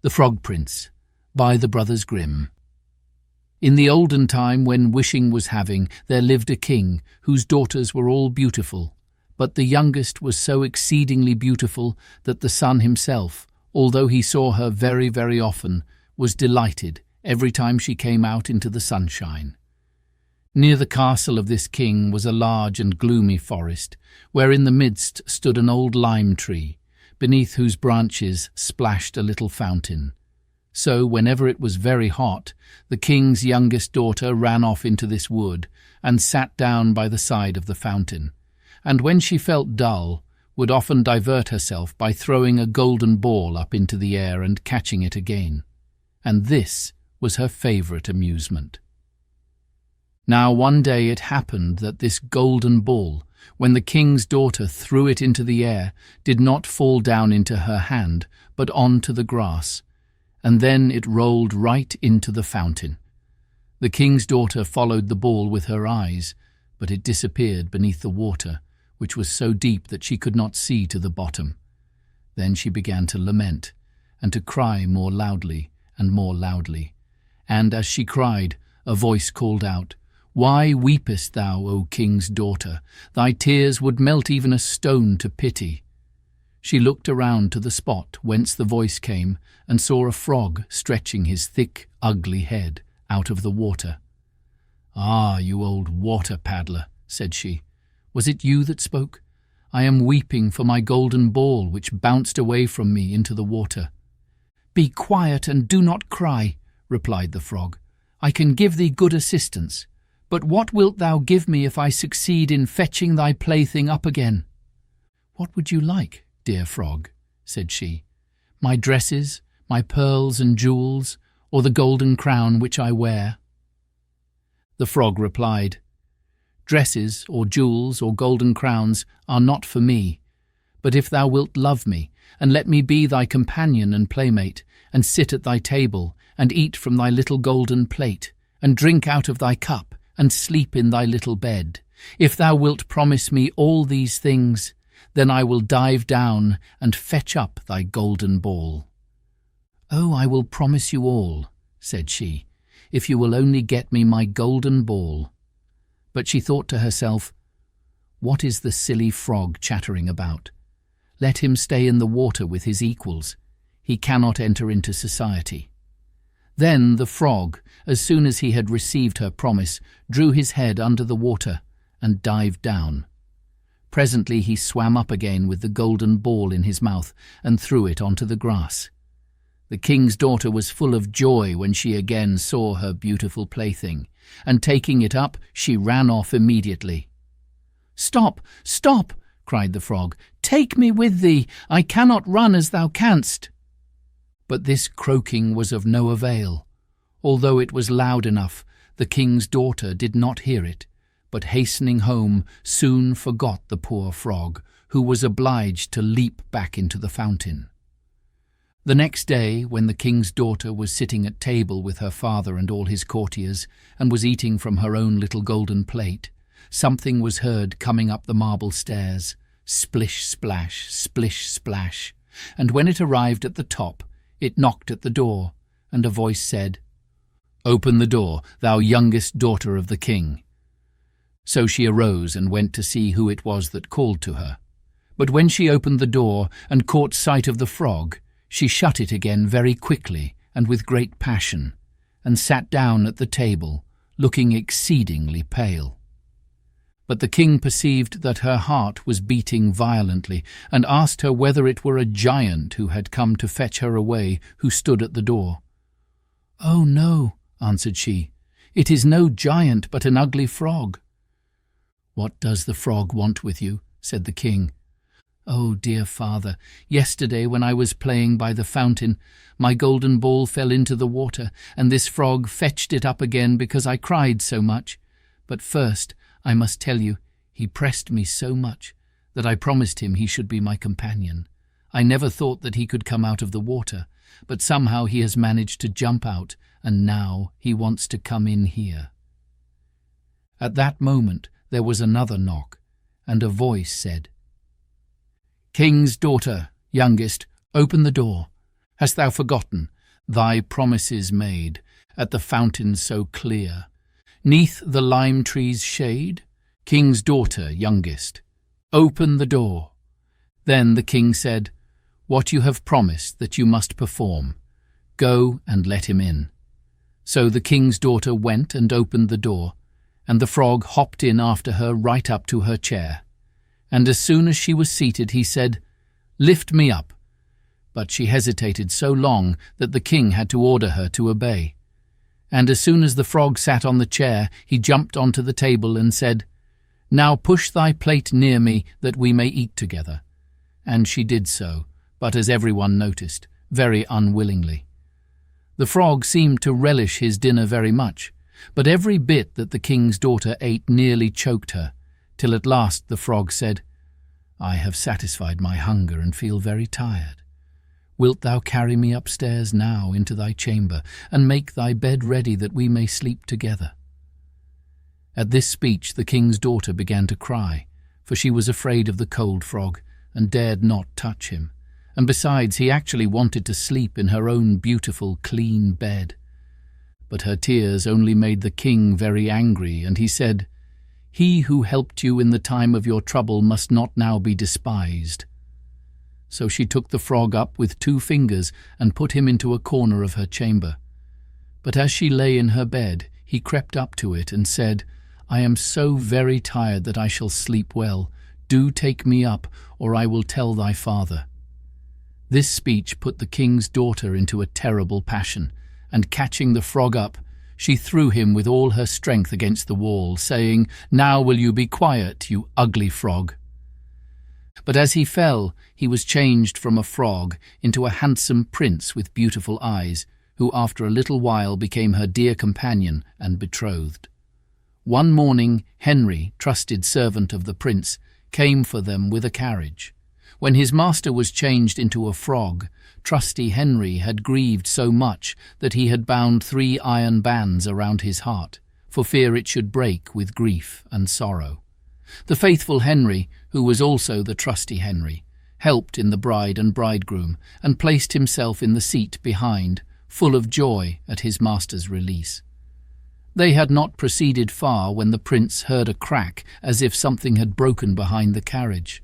The Frog Prince, by the Brothers Grimm. In the olden time when wishing was having, there lived a king whose daughters were all beautiful, but the youngest was so exceedingly beautiful that the son himself, although he saw her very, very often, was delighted every time she came out into the sunshine. Near the castle of this king was a large and gloomy forest, where in the midst stood an old lime tree, beneath whose branches splashed a little fountain. So, whenever it was very hot, the king's youngest daughter ran off into this wood and sat down by the side of the fountain, and when she felt dull, would often divert herself by throwing a golden ball up into the air and catching it again. And this was her favourite amusement. Now one day it happened that this golden ball, when the king's daughter threw it into the air, did not fall down into her hand, but on to the grass, and then it rolled right into the fountain. The king's daughter followed the ball with her eyes, but it disappeared beneath the water, which was so deep that she could not see to the bottom. Then she began to lament, and to cry more loudly and more loudly. And as she cried, a voice called out, "Why weepest thou, O king's daughter? Thy tears would melt even a stone to pity." She looked around to the spot whence the voice came, and saw a frog stretching his thick, ugly head out of the water. "Ah, you old water-paddler," said she, "was it you that spoke? I am weeping for my golden ball which bounced away from me into the water." "Be quiet and do not cry," replied the frog. "I can give thee good assistance. But what wilt thou give me if I succeed in fetching thy plaything up again?" "What would you like, dear frog?" said she. "My dresses, my pearls and jewels, or the golden crown which I wear?" The frog replied, "Dresses, or jewels, or golden crowns are not for me. But if thou wilt love me, and let me be thy companion and playmate, and sit at thy table, and eat from thy little golden plate, and drink out of thy cup, and sleep in thy little bed, if thou wilt promise me all these things, then I will dive down and fetch up thy golden ball." "Oh, I will promise you all," said she, "if you will only get me my golden ball." But she thought to herself, "What is the silly frog chattering about? Let him stay in the water with his equals. He cannot enter into society." Then the frog, as soon as he had received her promise, drew his head under the water and dived down. Presently he swam up again with the golden ball in his mouth and threw it onto the grass. The king's daughter was full of joy when she again saw her beautiful plaything, and taking it up, she ran off immediately. "Stop, stop!" cried the frog. "Take me with thee. I cannot run as thou canst." But this croaking was of no avail. Although it was loud enough, the king's daughter did not hear it, but hastening home soon forgot the poor frog, who was obliged to leap back into the fountain. The next day, when the king's daughter was sitting at table with her father and all his courtiers, and was eating from her own little golden plate, something was heard coming up the marble stairs, splish-splash, splish-splash, and when it arrived at the top, it knocked at the door, and a voice said, "Open the door, thou youngest daughter of the king." So she arose and went to see who it was that called to her. But when she opened the door and caught sight of the frog, she shut it again very quickly and with great passion, and sat down at the table, looking exceedingly pale. But the king perceived that her heart was beating violently, and asked her whether it were a giant who had come to fetch her away, who stood at the door. "Oh, no," answered she, "it is no giant, but an ugly frog." "What does the frog want with you?" said the king. "Oh, dear father, yesterday when I was playing by the fountain, my golden ball fell into the water, and this frog fetched it up again because I cried so much. But first, I must tell you, he pressed me so much that I promised him he should be my companion. I never thought that he could come out of the water, but somehow he has managed to jump out, and now he wants to come in here." At that moment there was another knock, and a voice said, "King's daughter, youngest, open the door. Hast thou forgotten thy promises made at the fountain so clear, 'neath the lime tree's shade? King's daughter, youngest, open the door. Then the king said, What you have promised that you must perform, go and let him in. So the king's daughter went and opened the door, and the frog hopped in after her right up to her chair. And as soon as she was seated, he said, Lift me up. But she hesitated so long that the king had to order her to obey. And as soon as the frog sat on the chair, he jumped onto the table and said, Now push thy plate near me that we may eat together. And she did so, but as everyone noticed, very unwillingly. The frog seemed to relish his dinner very much, but every bit that the king's daughter ate nearly choked her, till at last the frog said, I have satisfied my hunger and feel very tired. Wilt thou carry me upstairs now into thy chamber, and make thy bed ready that we may sleep together? At this speech the king's daughter began to cry, for she was afraid of the cold frog, and dared not touch him, and besides he actually wanted to sleep in her own beautiful, clean bed. But her tears only made the king very angry, and he said, He who helped you in the time of your trouble must not now be despised. So she took the frog up with 2 fingers and put him into a corner of her chamber. But as she lay in her bed, he crept up to it and said, I am so very tired that I shall sleep well. Do take me up, or I will tell thy father. This speech put the king's daughter into a terrible passion, and catching the frog up, she threw him with all her strength against the wall, saying, Now will you be quiet, you ugly frog. But as he fell, he was changed from a frog into a handsome prince with beautiful eyes, who after a little while became her dear companion and betrothed. One morning Henry, trusted servant of the prince, came for them with a carriage. When his master was changed into a frog, trusty Henry had grieved so much that he had bound 3 iron bands around his heart, for fear it should break with grief and sorrow. The faithful Henry, who was also the trusty Henry, helped in the bride and bridegroom, and placed himself in the seat behind, full of joy at his master's release. They had not proceeded far when the prince heard a crack as if something had broken behind the carriage.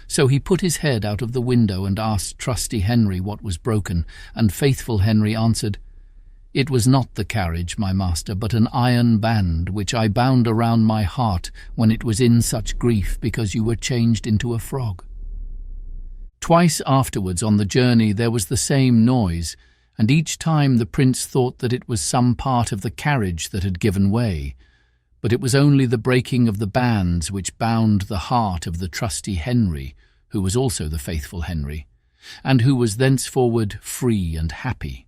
So he put his head out of the window and asked trusty Henry what was broken, and faithful Henry answered, It was not the carriage, my master, but an iron band which I bound around my heart when it was in such grief because you were changed into a frog. Twice afterwards on the journey there was the same noise, and each time the prince thought that it was some part of the carriage that had given way, but it was only the breaking of the bands which bound the heart of the trusty Henry, who was also the faithful Henry, and who was thenceforward free and happy.